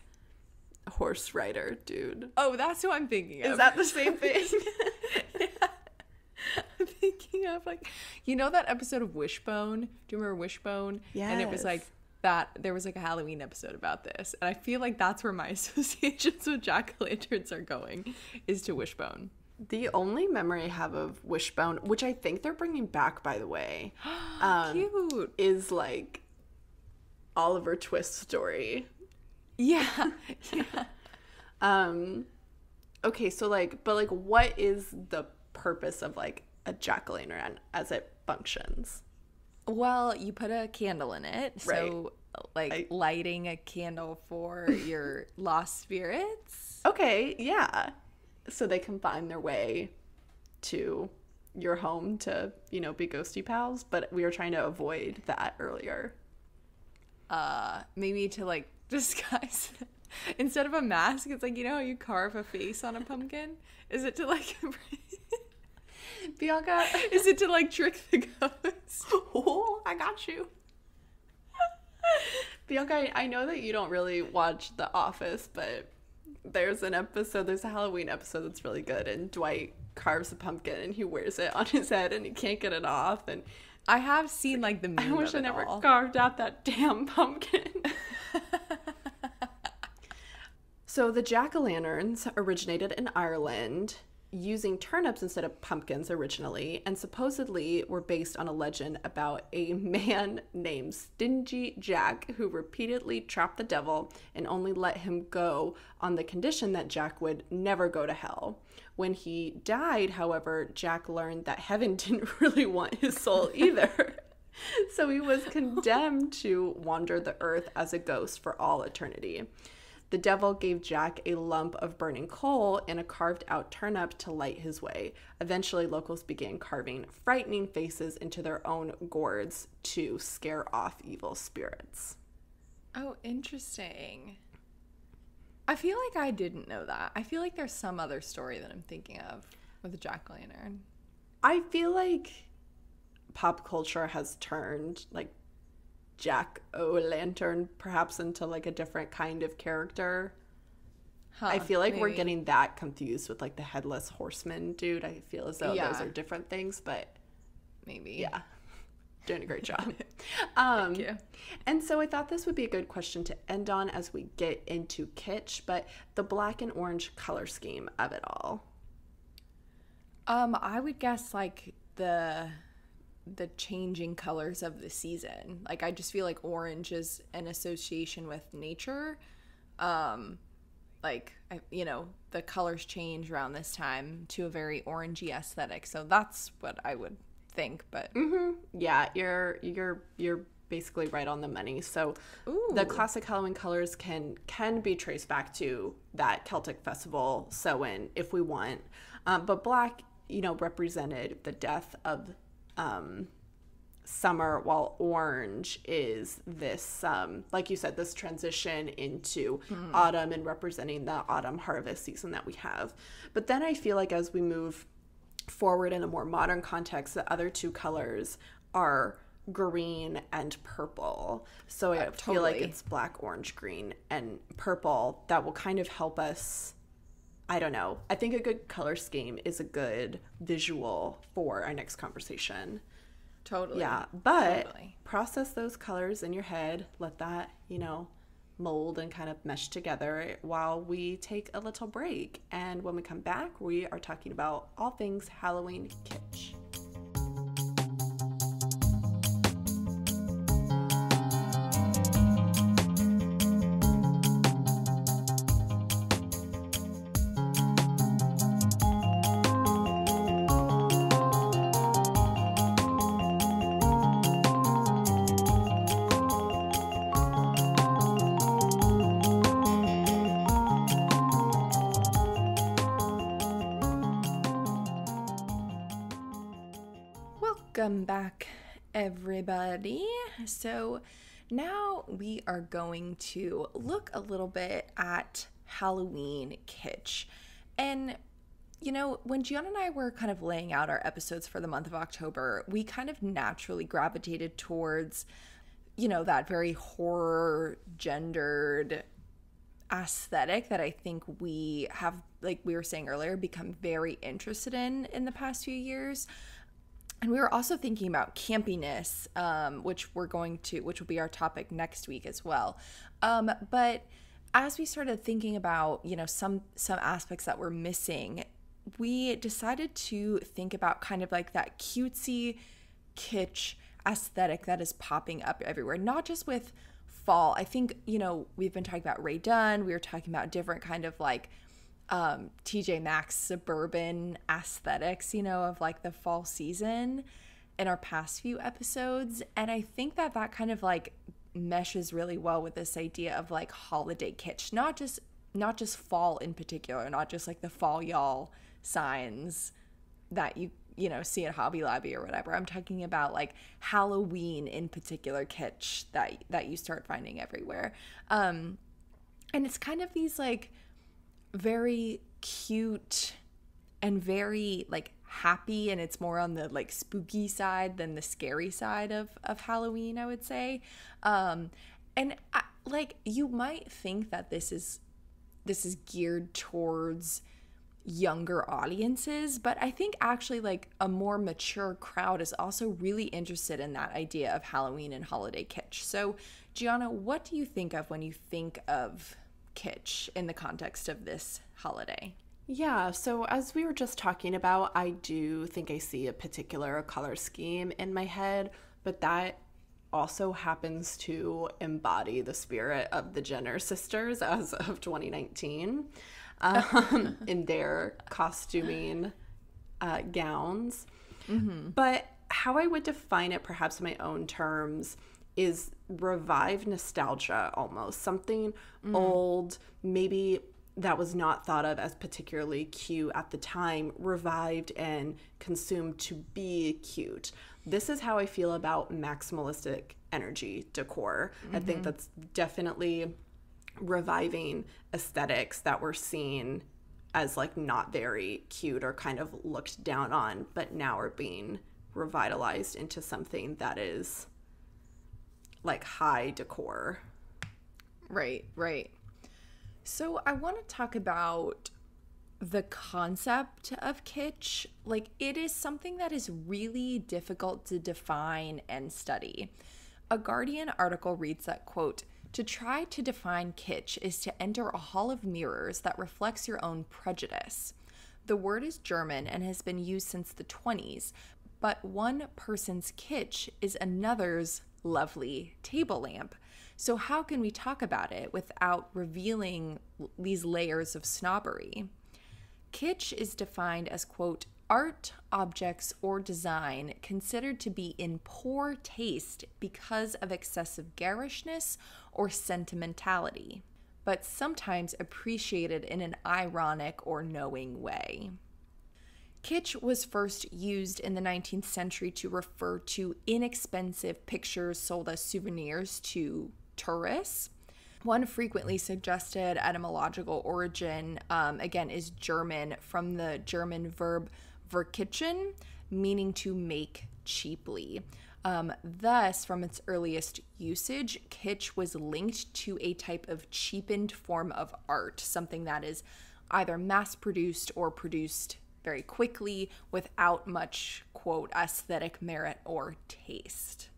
horse rider dude. Oh, that's who I'm thinking of. Is that the same thing? Yeah. I'm thinking of like, you know that episode of Wishbone? Do you remember Wishbone? Yes. And it was like that. There was like a Halloween episode about this, and I feel like that's where my associations with jack-o'-lanterns are going, is to Wishbone. The only memory I have of Wishbone, which I think they're bringing back, by the way, Cute. is like Oliver Twist's story. Yeah. Okay, so like, but like, what is the purpose of like a jack-o'-lantern as it functions? Well, you put a candle in it, so like lighting a candle for your lost spirits. Okay, yeah. So they can find their way to your home to, you know, be ghosty pals, but we were trying to avoid that earlier. Maybe to like disguise it. Instead of a mask, it's like, you know how you carve a face on a pumpkin? Is it to like Bianca, is it to like trick the ghost? oh, I got you. Bianca, I know that you don't really watch The Office, but there's a Halloween episode that's really good, and Dwight carves a pumpkin and he wears it on his head and he can't get it off, and I have seen like the meme. I wish of I it never all. carved out that damn pumpkin. So the jack-o'-lanterns originated in Ireland using turnips instead of pumpkins originally, and supposedly were based on a legend about a man named Stingy Jack who repeatedly trapped the devil and only let him go on the condition that Jack would never go to hell. When he died, however, Jack learned that heaven didn't really want his soul either. So he was condemned to wander the earth as a ghost for all eternity. The devil gave Jack a lump of burning coal and a carved out turnip to light his way. Eventually, locals began carving frightening faces into their own gourds to scare off evil spirits. Oh, interesting. I feel like I didn't know that. I feel like there's some other story that I'm thinking of with a jack-o'-lantern. I feel like pop culture has turned like jack-o'-lantern perhaps into like a different kind of character. I feel like we're getting that confused with like the headless horseman dude. I feel as though those are different things, but maybe. Yeah. Doing a great job. Thank you. And so I thought this would be a good question to end on as we get into kitsch, but the black and orange color scheme of it all. I would guess like the changing colors of the season. Like I just feel like orange is an association with nature. The colors change around this time to a very orangey aesthetic. So that's what I would think, but yeah, you're basically right on the money. So the classic Halloween colors can be traced back to that Celtic festival Samhain if we want, but black, represented the death of summer, while orange is this like you said, this transition into autumn and representing the autumn harvest season that we have. But then I feel like as we move forward in a more modern context, the other two colors are green and purple. So I feel like it's black, orange, green, and purple that will kind of help us. I don't know. I think a good color scheme is a good visual for our next conversation. Totally. Yeah, but process those colors in your head. Let that, mold and kind of mesh together while we take a little break. And when we come back, we are talking about all things Halloween kitsch. Welcome back, everybody. So now we are going to look a little bit at Halloween kitsch. And, when Gianna and I were kind of laying out our episodes for the month of October, we kind of naturally gravitated towards, that very horror gendered aesthetic that I think we have, like we were saying earlier, become very interested in the past few years. And we were also thinking about campiness, which will be our topic next week as well. But as we started thinking about, some aspects that we're missing, we decided to think about kind of like that cutesy kitsch aesthetic that is popping up everywhere, not just with fall. I think, we've been talking about Ray Dunn. We were talking about different kind of like TJ Maxx suburban aesthetics, of like the fall season in our past few episodes. And I think that kind of like meshes really well with this idea of like holiday kitsch, not just fall in particular, not just like the fall y'all signs that you see at Hobby Lobby or whatever. I'm talking about like Halloween in particular kitsch that you start finding everywhere. And it's kind of these like very cute and very like happy, and it's more on the like spooky side than the scary side of Halloween, I would say. And like you might think that this is geared towards younger audiences, but I think actually like a more mature crowd is also really interested in that idea of Halloween and holiday kitsch. So Gianna, what do you think of when you think of kitsch in the context of this holiday? Yeah, so as we were just talking about, I do think I see a particular color scheme in my head, but that also happens to embody the spirit of the Jenner sisters as of 2019 in their costuming gowns. Mm-hmm. But how I would define it, perhaps in my own terms, is revive nostalgia almost. Something old, maybe that was not thought of as particularly cute at the time, revived and consumed to be cute. This is how I feel about maximalistic energy decor. Mm-hmm. I think that's definitely reviving aesthetics that were seen as like not very cute or kind of looked down on, but now are being revitalized into something that is like high decor. Right. So I want to talk about the concept of kitsch. Like, it is something that is really difficult to define and study. A Guardian article reads that, quote, "To try to define kitsch is to enter a hall of mirrors that reflects your own prejudice. The word is German and has been used since the 20s, but one person's kitsch is another's lovely table lamp. So how can we talk about it without revealing these layers of snobbery? Kitsch is defined as, quote, art, objects, or design considered to be in poor taste because of excessive garishness or sentimentality, but sometimes appreciated in an ironic or knowing way." Kitsch was first used in the 19th century to refer to inexpensive pictures sold as souvenirs to tourists. One frequently suggested etymological origin, again, is German, from the German verb verkitschen, meaning to make cheaply. Thus, from its earliest usage, kitsch was linked to a type of cheapened form of art, something that is either mass-produced or produced very quickly without much, quote, aesthetic merit or taste.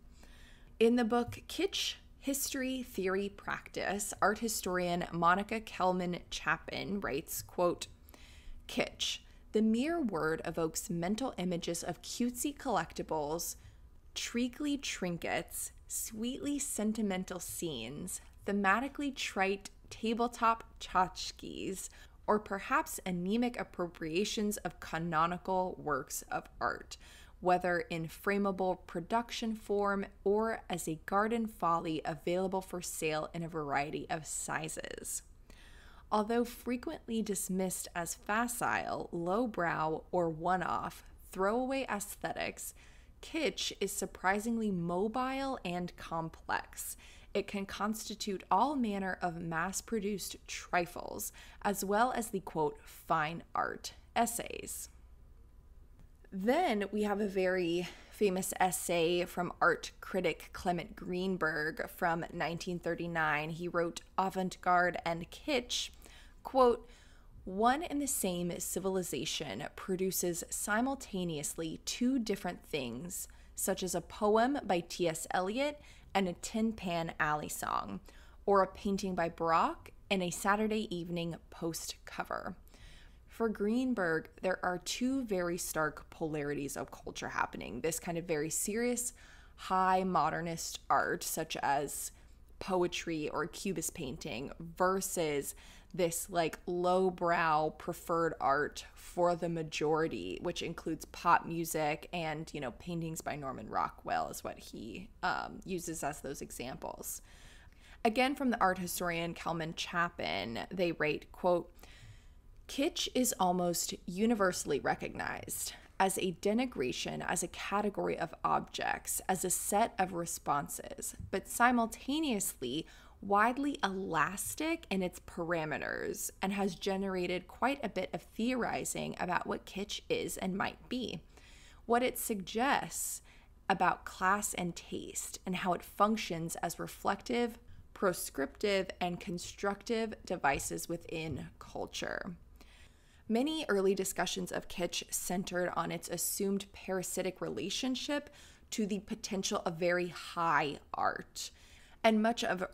In the book Kitsch, History, Theory, Practice, art historian Monica Kelman-Chapin writes, quote, "Kitsch, the mere word evokes mental images of cutesy collectibles, treacly trinkets, sweetly sentimental scenes, thematically trite tabletop tchotchkes, or perhaps anemic appropriations of canonical works of art, whether in frameable production form or as a garden folly available for sale in a variety of sizes. Although frequently dismissed as facile, lowbrow, or one-off, throwaway aesthetics, kitsch is surprisingly mobile and complex. It can constitute all manner of mass-produced trifles, as well as the, quote, fine art essays." Then we have a very famous essay from art critic Clement Greenberg from 1939. He wrote, "Avant-garde and kitsch," quote, one and the same civilization produces simultaneously two different things, such as a poem by T.S. Eliot and a Tin Pan Alley song, or a painting by Brock and a Saturday Evening Post cover. For Greenberg, there are two very stark polarities of culture happening. This kind of very serious, high modernist art, such as poetry or cubist painting, versus this like lowbrow preferred art for the majority, which includes pop music and, you know, paintings by Norman Rockwell is what he uses as those examples. Again, from the art historian Kelman Chapin, they rate, quote, "Kitsch is almost universally recognized as a denigration, as a category of objects, as a set of responses, but simultaneously widely elastic in its parameters and has generated quite a bit of theorizing about what kitsch is and might be, what it suggests about class and taste, and how it functions as reflective, proscriptive, and constructive devices within culture." Many early discussions of kitsch centered on its assumed parasitic relationship to the potential of very high art. And much of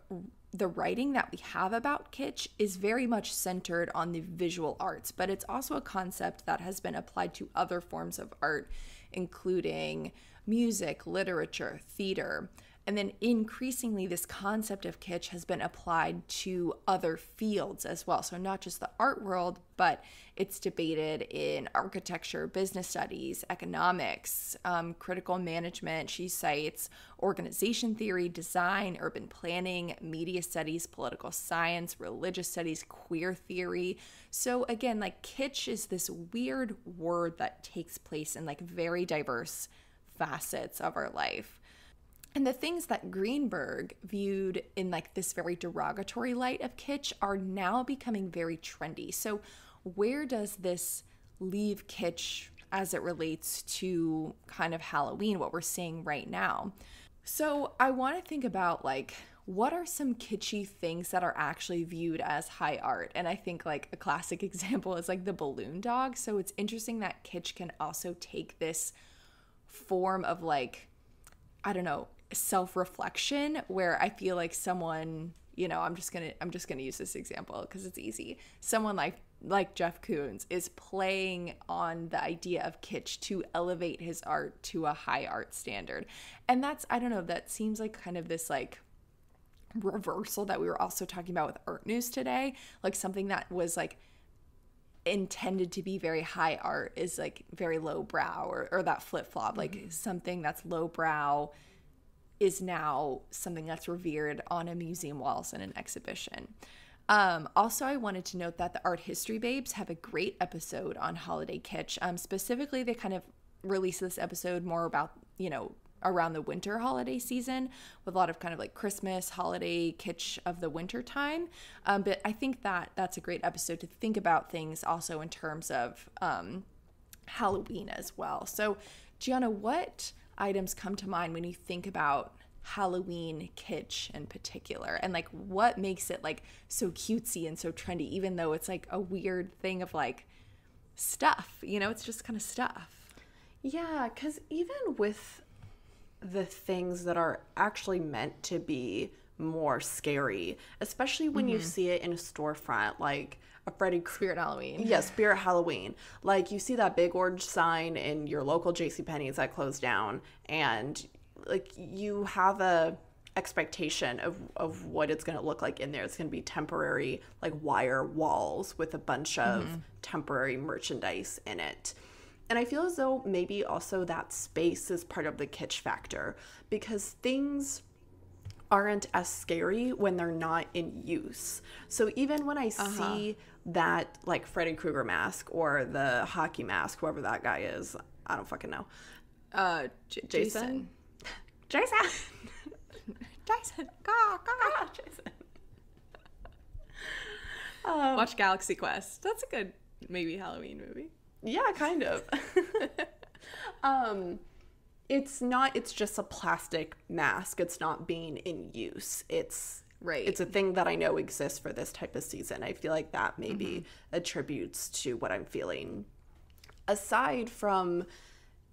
the writing that we have about kitsch is very much centered on the visual arts, but it's also a concept that has been applied to other forms of art, including music, literature, theater. And then increasingly, this concept of kitsch has been applied to other fields as well. So not just the art world, but it's debated in architecture, business studies, economics, critical management. She cites organization theory, design, urban planning, media studies, political science, religious studies, queer theory. So again, like kitsch is this weird word that takes place in like very diverse facets of our life. And the things that Greenberg viewed in like this very derogatory light of kitsch are now becoming very trendy. So where does this leave kitsch as it relates to kind of Halloween, what we're seeing right now? So I want to think about like, what are some kitschy things that are actually viewed as high art? And I think like a classic example is like the balloon dog. So it's interesting that kitsch can also take this form of like, I don't know, self-reflection, where I feel like someone, you know, I'm just gonna use this example because it's easy. Someone like Jeff Koons is playing on the idea of kitsch to elevate his art to a high art standard. And that's, I don't know, that seems like kind of this like reversal that we were also talking about with art news today. Like something that was like intended to be very high art is like very low brow, or that flip-flop, like something that's low brow is now something that's revered on a museum walls in an exhibition. Also, I wanted to note that the Art History Babes have a great episode on holiday kitsch. Specifically, they kind of released this episode more about, you know, around the winter holiday season, with a lot of kind of like Christmas holiday kitsch of the winter time. But I think that that's a great episode to think about things also in terms of Halloween as well. So Gianna, what items come to mind when you think about Halloween kitsch in particular, and like what makes it like so cutesy and so trendy, even though it's like a weird thing of like stuff, you know, it's just kind of stuff. Yeah, because even with the things that are actually meant to be more scary, especially when you see it in a storefront, like a Spirit Halloween. Yeah, Spirit Halloween. Like you see that big orange sign in your local JCPenney's that closed down, and like you have a expectation of what it's going to look like in there. It's going to be temporary like wire walls with a bunch of temporary merchandise in it. And I feel as though maybe also that space is part of the kitsch factor, because things aren't as scary when they're not in use. So even when I see that like Freddy Krueger mask or the hockey mask, whoever that guy is, I don't fucking know. Jason. Jason. Jason. Watch Galaxy Quest. That's a good maybe Halloween movie. Yeah, kind of. It's just a plastic mask. It's not being in use. It's Right. It's a thing that I know exists for this type of season. I feel like that maybe attributes to what I'm feeling. Aside from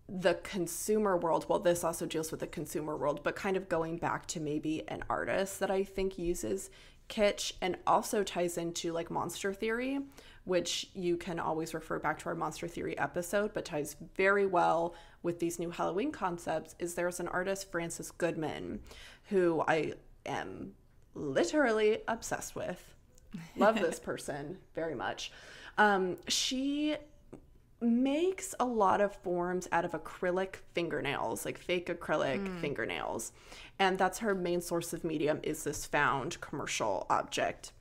the consumer world, well, this also deals with the consumer world, but kind of going back to maybe an artist that I think uses kitsch and also ties into like monster theory, which you can always refer back to our monster theory episode, but ties very well with these new Halloween concepts, is there's an artist, Frances Goodman, who I am literally obsessed with. Love this person very much. She makes a lot of forms out of acrylic fingernails, like fake acrylic fingernails. And that's her main source of medium, is this found commercial object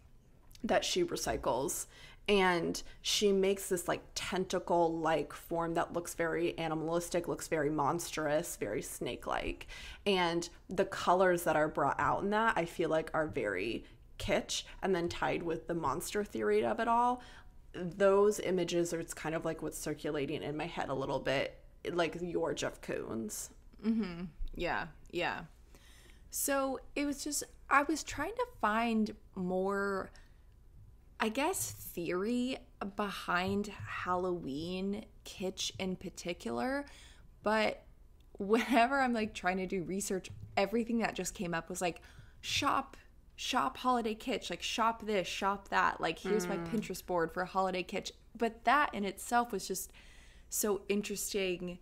that she recycles. And she makes this like tentacle-like form that looks very animalistic, looks very monstrous, very snake-like. And the colors that are brought out in that, I feel like, are very kitsch, and then tied with the monster theory of it all. Those images are, it's kind of like what's circulating in my head a little bit, like your Jeff Koons. Yeah. So it was just, I was trying to find more, I guess, theory behind Halloween kitsch in particular, but whenever I'm like trying to do research, everything that just came up was like shop holiday kitsch, like shop this, shop that, like here's my Pinterest board for holiday kitsch. But that in itself was just so interesting,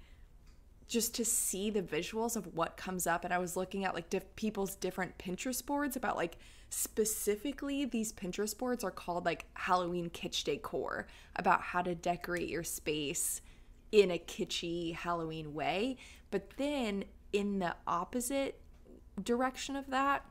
just to see the visuals of what comes up. And I was looking at like people's different Pinterest boards about like, specifically these Pinterest boards are called like Halloween kitsch decor, about how to decorate your space in a kitschy Halloween way. But then in the opposite direction of that,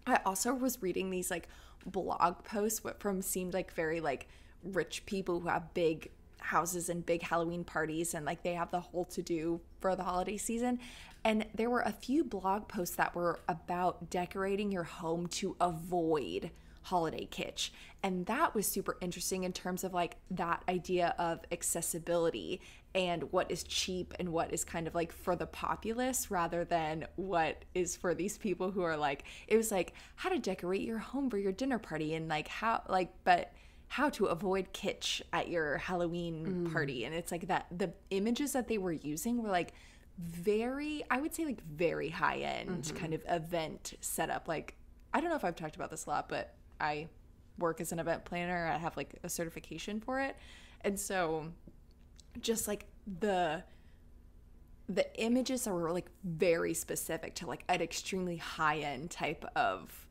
I also was reading these like blog posts from seemed like very like rich people who have big houses and big Halloween parties, and like they have the whole to do for the holiday season. And there were a few blog posts that were about decorating your home to avoid holiday kitsch. And that was super interesting in terms of like that idea of accessibility and what is cheap and what is kind of like for the populace, rather than what is for these people who are like, it was like how to decorate your home for your dinner party, and like how to avoid kitsch at your Halloween party. And it's like that the images that they were using were like very, I would say like very high end kind of event setup. Like, I don't know if I've talked about this a lot, but I work as an event planner. I have like a certification for it. And so just like the images are like very specific to like an extremely high end type of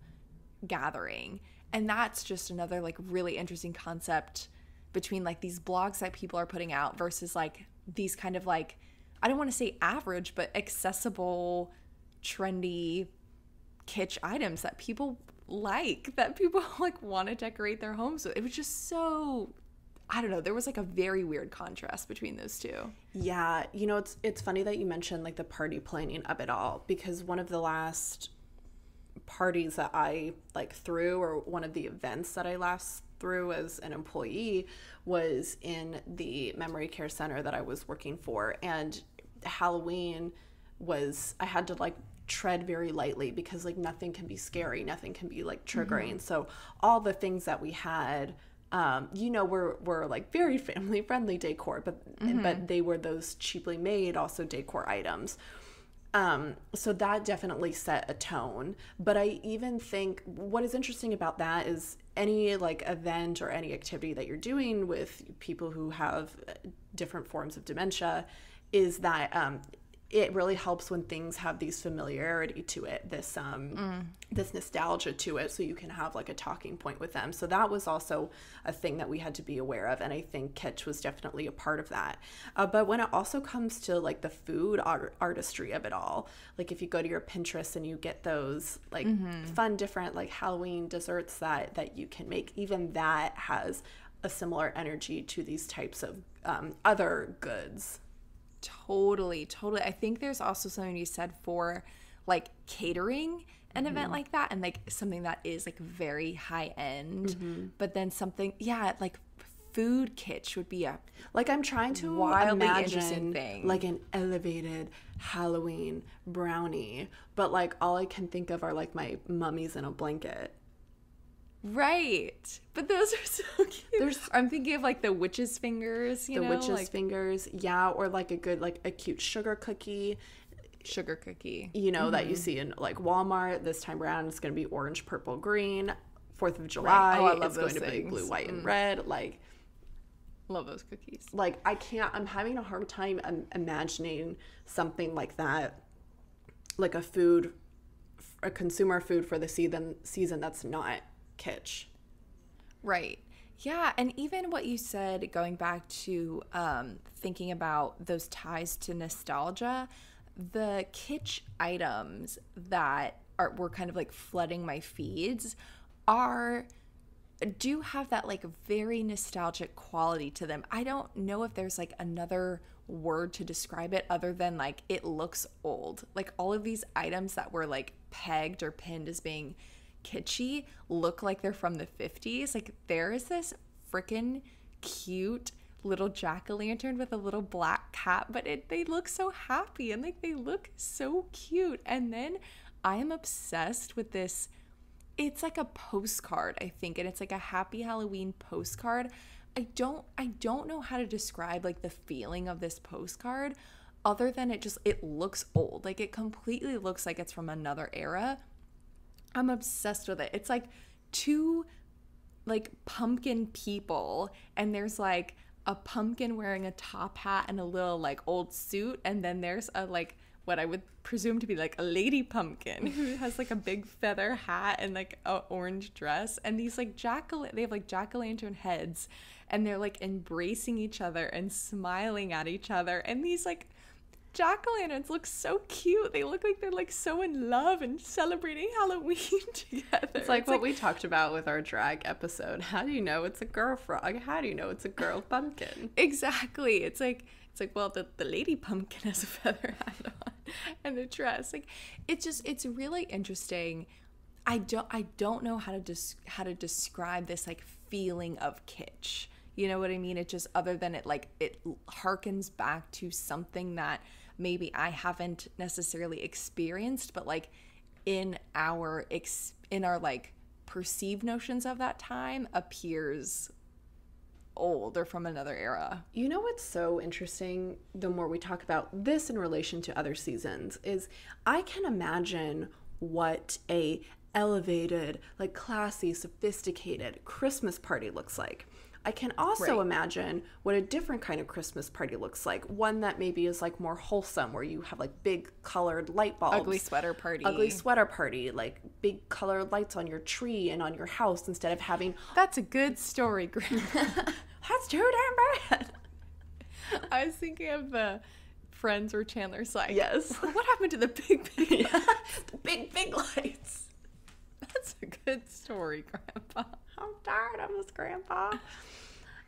gathering. And that's just another like really interesting concept between like these blogs that people are putting out versus like these kind of like, I don't want to say average, but accessible, trendy kitsch items that people like want to decorate their homes with. It was just so, I don't know, there was like a very weird contrast between those two. Yeah, you know, it's funny that you mentioned like the party planning of it all, because one of the last parties that I like threw, or one of the events that I last threw as an employee, was in the memory care center that I was working for. And Halloween was, I had to like tread very lightly, because like nothing can be scary, nothing can be like triggering. So all the things that we had, you know, were like very family friendly decor, but they were those cheaply made also decor items. So that definitely set a tone. But I even think what is interesting about that is any like event or any activity that you're doing with people who have different forms of dementia is that it really helps when things have these familiarity to it, this this nostalgia to it, so you can have like a talking point with them. So that was also a thing that we had to be aware of, and I think kitsch was definitely a part of that. But when it also comes to like the food artistry of it all, like if you go to your Pinterest and you get those like fun different like Halloween desserts that you can make, even that has a similar energy to these types of other goods. Totally. I think there's also something you said for like catering an event like that, and like something that is like very high end, but then something, like food kitsch would be a like I'm trying to wildly imagine interesting thing. like an elevated Halloween brownie, but like all I can think of are like my mummies in a blanket. Right. But those are so cute. I'm thinking of like the witch's fingers, you know? The witch's like, fingers, yeah, or like a good, like a cute sugar cookie. Sugar cookie. You know, that you see in like Walmart. This time around, it's going to be orange, purple, green. 4th of July, Right. Oh, I love it's going those to be things. blue, white, and red. Like, Love those cookies. like I'm having a hard time imagining something like that, like a consumer food for the season that's not kitsch. Right. Yeah, and even what you said, going back to thinking about those ties to nostalgia, the kitsch items that were kind of like flooding my feeds do have that like very nostalgic quality to them. I don't know if there's like another word to describe it other than like it looks old. Like all of these items that were like pegged or pinned as being kitschy look like they're from the 50s. Like there is this freaking cute little jack-o'-lantern with a little black cap, but they look so happy and like they look so cute. And then I am obsessed with this. It's like a postcard, I think, and it's like a happy Halloween postcard. I don't know how to describe like the feeling of this postcard other than it looks old. Like it completely looks like it's from another era. I'm obsessed with it. It's like two like pumpkin people, and there's like a pumpkin wearing a top hat and a little like old suit, and then there's a like what I would presume to be like a lady pumpkin who has like a big feather hat and like a orange dress, and these like they have like jack-o'-lantern heads, and they're like embracing each other and smiling at each other, and these like jack-o'-lanterns look so cute. They look like they're like so in love and celebrating Halloween together. It's like what we talked about with our drag episode. How do you know it's a girl frog? How do you know it's a girl pumpkin? Exactly. It's like well, the lady pumpkin has a feather hat on and a dress. Like it's really interesting. I don't know how to describe this like feeling of kitsch. You know what I mean? It just, other than it harkens back to something that maybe I haven't necessarily experienced, but like in our like perceived notions of that time appears old or from another era. You know what's so interesting, the more we talk about this in relation to other seasons, is I can imagine what a elevated, like classy, sophisticated Christmas party looks like. I can also imagine what a different kind of Christmas party looks like. One that maybe is like more wholesome, where you have like big colored light bulbs. Ugly sweater party, like big colored lights on your tree and on your house instead of having... That's a good story, Grandma. That's too damn bad. I was thinking of the Friends where Chandler's like, yes. What happened to the big the big lights? That's a good story, Grandpa. I'm tired of this, Grandpa.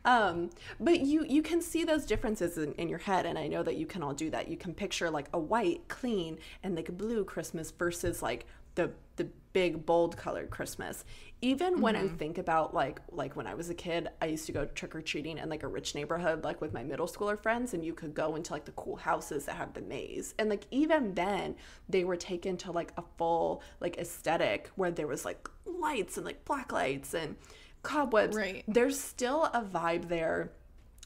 But you can see those differences in your head, and I know that you can all do that. You can picture like a white, clean, and like a blue Christmas versus like the big, bold colored Christmas. Even when I think about like when I was a kid, I used to go trick-or-treating in like a rich neighborhood, like with my middle schooler friends, and you could go into like the cool houses that have the maze. And like even then they were taken to like a full like aesthetic where there was like lights and like black lights and cobwebs. Right. There's still a vibe there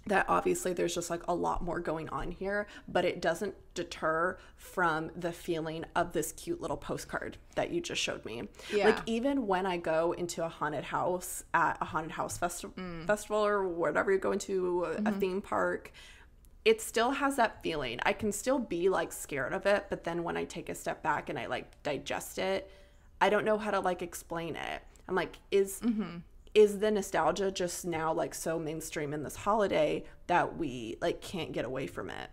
that obviously there's just like a lot more going on here, but it doesn't deter from the feeling of this cute little postcard that you just showed me. Yeah. Like even when I go into a haunted house at a haunted house festival or whatever, you go into a theme park, it still has that feeling. I can still be like scared of it, but then when I take a step back and I like digest it, I don't know how to like explain it. I'm like, is the nostalgia just now like so mainstream in this holiday that we like can't get away from it?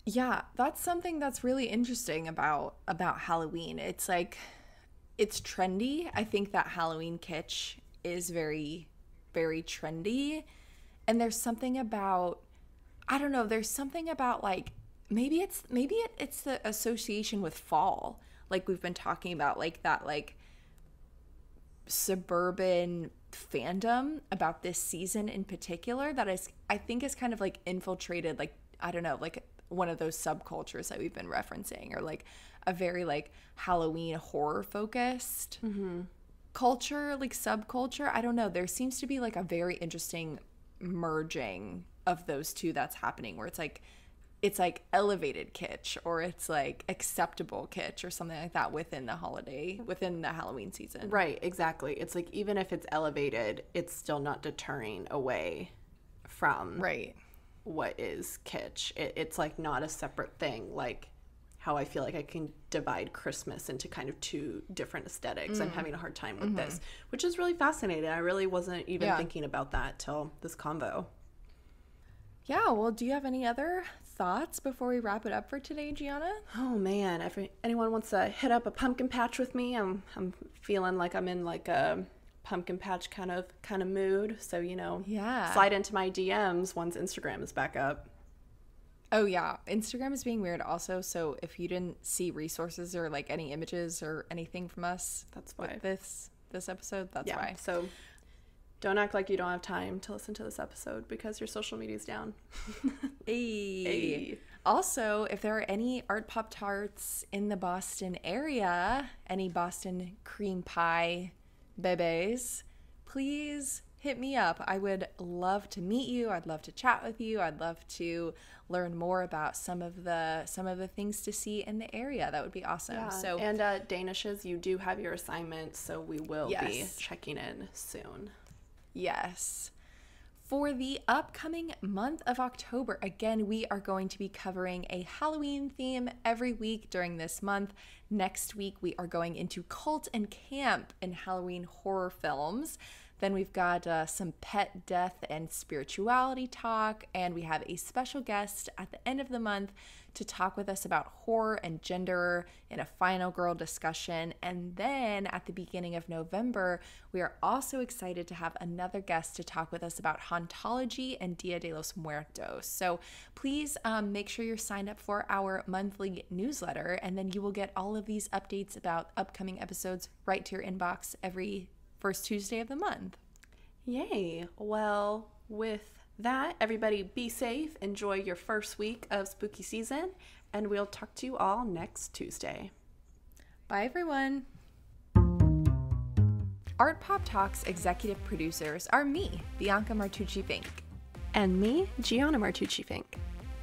Yeah, that's something that's really interesting about Halloween. It's like, it's trendy. I think that Halloween kitsch is very, very trendy. And there's something about, I don't know, there's something about like, maybe it's the association with fall. Like we've been talking about, like that like suburban fandom about this season in particular that I think is kind of like infiltrated, like, I don't know, like one of those subcultures that we've been referencing, or like a very like Halloween horror focused culture, like subculture. I don't know. There seems to be like a very interesting merging of those two that's happening, where it's like elevated kitsch, or it's like acceptable kitsch, or something like that within the Halloween season. Right, exactly. It's like, even if it's elevated, it's still not deterring away from what is kitsch. It's like not a separate thing, like how I feel like I can divide Christmas into kind of two different aesthetics. I'm having a hard time with this, which is really fascinating. I really wasn't even thinking about that till this combo. Yeah, well, do you have any other thoughts before we wrap it up for today, Gianna? Oh man, if anyone wants to hit up a pumpkin patch with me, I'm feeling like I'm in like a pumpkin patch kind of mood. So, slide into my DMs once Instagram is back up. Oh yeah, Instagram is being weird also. So if you didn't see resources or like any images or anything from us, that's why this episode. That's why. So don't act like you don't have time to listen to this episode because your social media's down. Hey. Also, if there are any Art Pop Tarts in the Boston area, any Boston cream pie bebes, please hit me up. I would love to meet you. I'd love to chat with you. I'd love to learn more about some of the things to see in the area. That would be awesome. Yeah. So, and Danishes, you do have your assignments, so we will be checking in soon. Yes. For the upcoming month of October, again, we are going to be covering a Halloween theme every week during this month. Next week, we are going into cult and camp and Halloween horror films. Then we've got some pet death and spirituality talk, and we have a special guest at the end of the month to talk with us about horror and gender in a final girl discussion. And then at the beginning of November, we are also excited to have another guest to talk with us about hauntology and Dia de los Muertos. So please make sure you're signed up for our monthly newsletter, and then you will get all of these updates about upcoming episodes right to your inbox every first Tuesday of the month. Yay. Well, with that, everybody be safe, enjoy your first week of spooky season, and we'll talk to you all next Tuesday. Bye, everyone. Art Pop Talks executive producers are me, Bianca Martucci-Fink. And me, Gianna Martucci-Fink.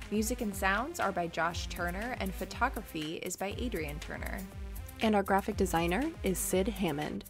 Music and sounds are by Josh Turner, and photography is by Adrian Turner. And our graphic designer is Sid Hammond.